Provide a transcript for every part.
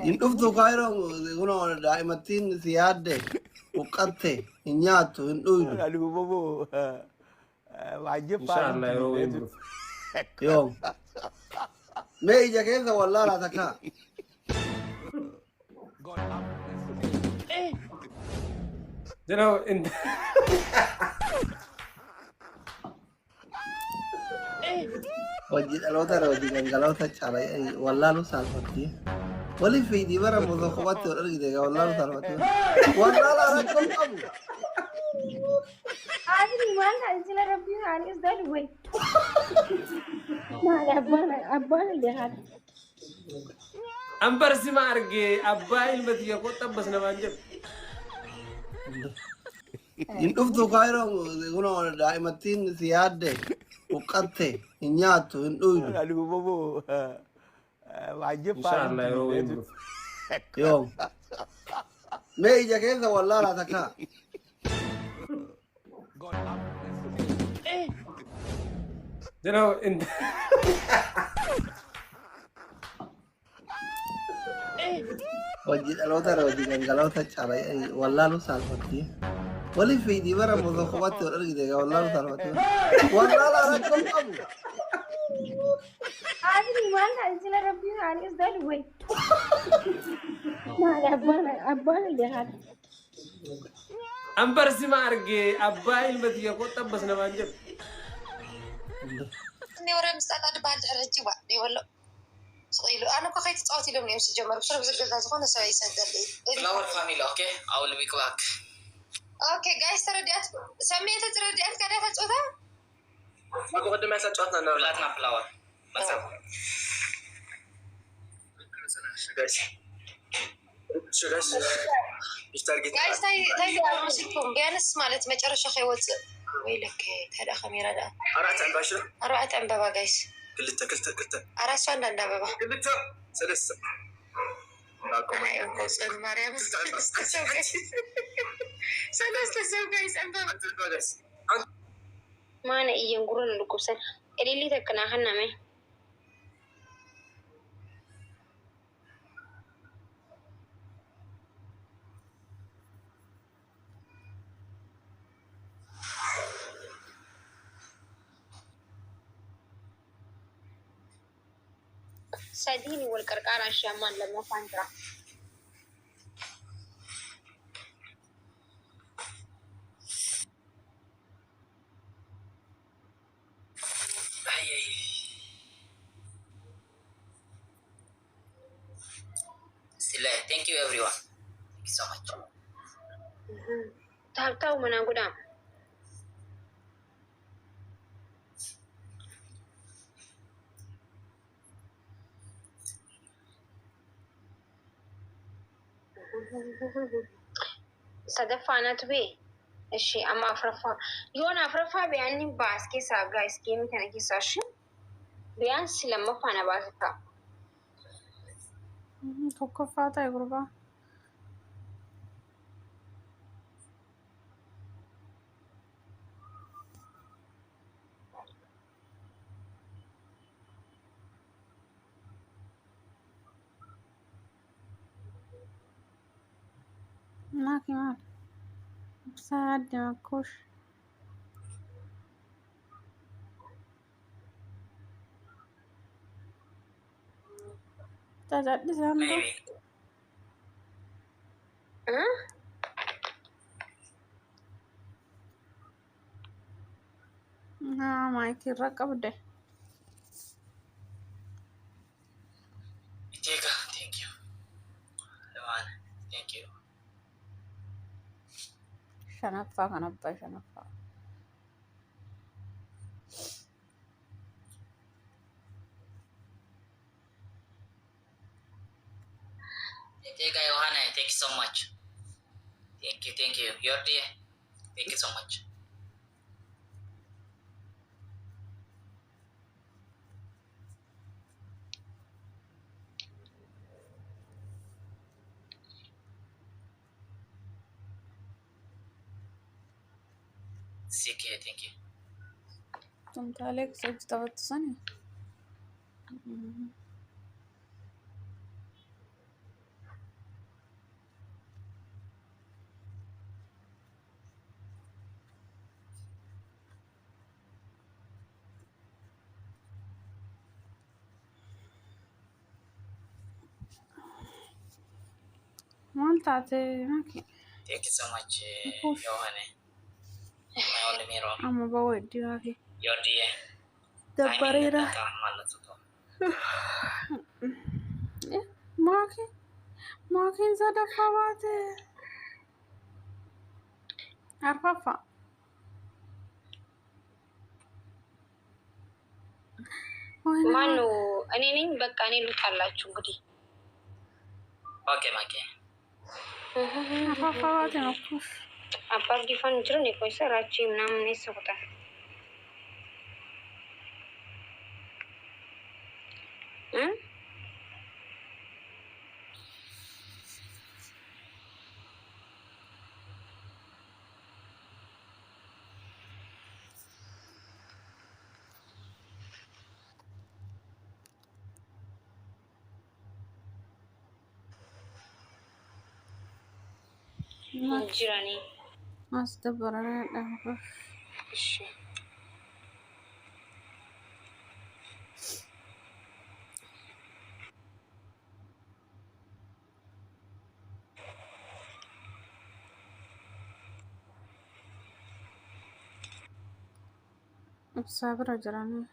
Induftu kairo kuno daimatin siade ukatte inyato induydu. Aduh bobo. Wajib Inshallah paling yeroo itu. improve. Yo. Me ija kesa wallala taka. You know, in Wajid alota wajid galota chala wallalu salfati. Wali fi di bara mudhakhawati wal argide wallalu salfati. Wallala rakum abu. عادي ما أنت ربي يعني إيش ده الوي ما أبانا اللي هذا ambar si marge abba ilmati ya kota bas na manjab. Induftu kairo kuno daimatin siade ukatte inyato induydu. Aduh bobo. Wajib Inshallah yeroo paling itu. improve. Yo. Me ija kesa wallala taka. You know, in wajid alota wajid galota chala wallalu salfati. Wali fi di bara mudhakhawati wal argide wallalu salfati. Wallala rakum abu. عادي ما أنت ربي يعني إيش ده الوي ما أبانا اللي هذا ambar si marge abba ilmati ya kota bas na manjab. إني ورا مستعد بعد الرجي بعد يقول صغير أنا كخيت تصوتي لهم يمشي جمر بشرب زي كذا زخون سوي يسدل لي Flower family, okay? I will be back. أوكي جايز ترديات سميت ترديات كذا تصوتها ما بقدم مثلا تصوتنا نور لاتنا flower. بس شو جايز يشترك جايز تاي عروسكم بيانس مالت مجرش أخي وز ويلك هذا خميرة ده أرأت عن باشر أروح أنبابا جايز كلتا أراس وين أنبابا كلتا سلسة أيوة قصة مريم سلسة سو جايز أنبابا ما أنا إيه نقولون لكم سن اللي تكنا هنامي ساديني والكركارة الشامان لما فانترا Thank you everyone. Thank you so much. tahu mana gudam صدفانات بي الشيء أما أفرفا يون أفرفا بيعني باس كيسا جايز كيم كان كيسا شو بيان سلما فانا باسكا توقفات يا غربة معك معك بساعد معكوش تجد زنبو ها معك الرقم ده Thank you. Lewan, thank you. شنفة كنبة شنفة Johanna, thank you so much. Thank you. Your dear, thank you so much. Thank you. كنت عليك سجدة 3 ثانية. ማልታቴ ማኪ Thank you so much, ኡፍ Johanne. My only mirror. አማ በወዲ ማኪ Your dear. ደበሬራ ማለት ነው። ማኪ ማኪን ዘደፋባት አርፋፋ ማኑ እኔ ነኝ። በቃ እኔ ልውጣላችሁ እንግዲህ። ኦኬ ማኬ አርፋፋባት ነው አባር ዲፋን ጅሩን የቆይሰራችሁ ምናምን ይሰውታል። ጅራኒ አስደበረና ዳንኩ እሺ sabra jirani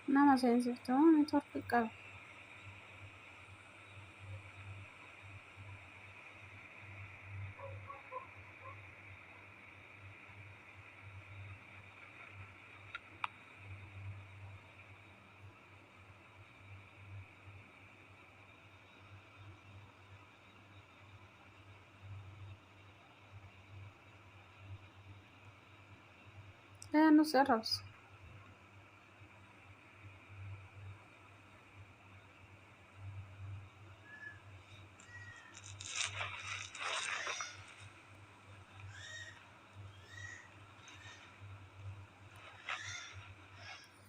nama sensitive network ka no cerros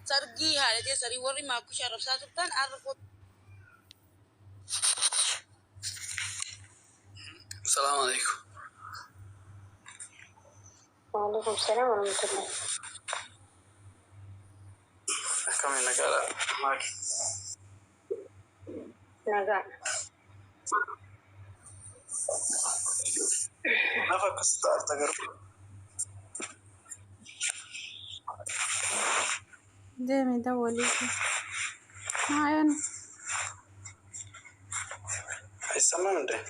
sargi halate sari warri maaku sharabsaa turtan arrafo. Assalamu alaikum. وعليكم السلام ورحمة الله. كم نقالة معك؟ نقال. نفك ستار تقرب. دايما دولي معين هيسمع من ده.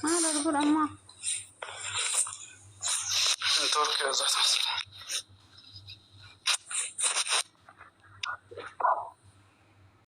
ما لا تقول أما نتورك يا زهر.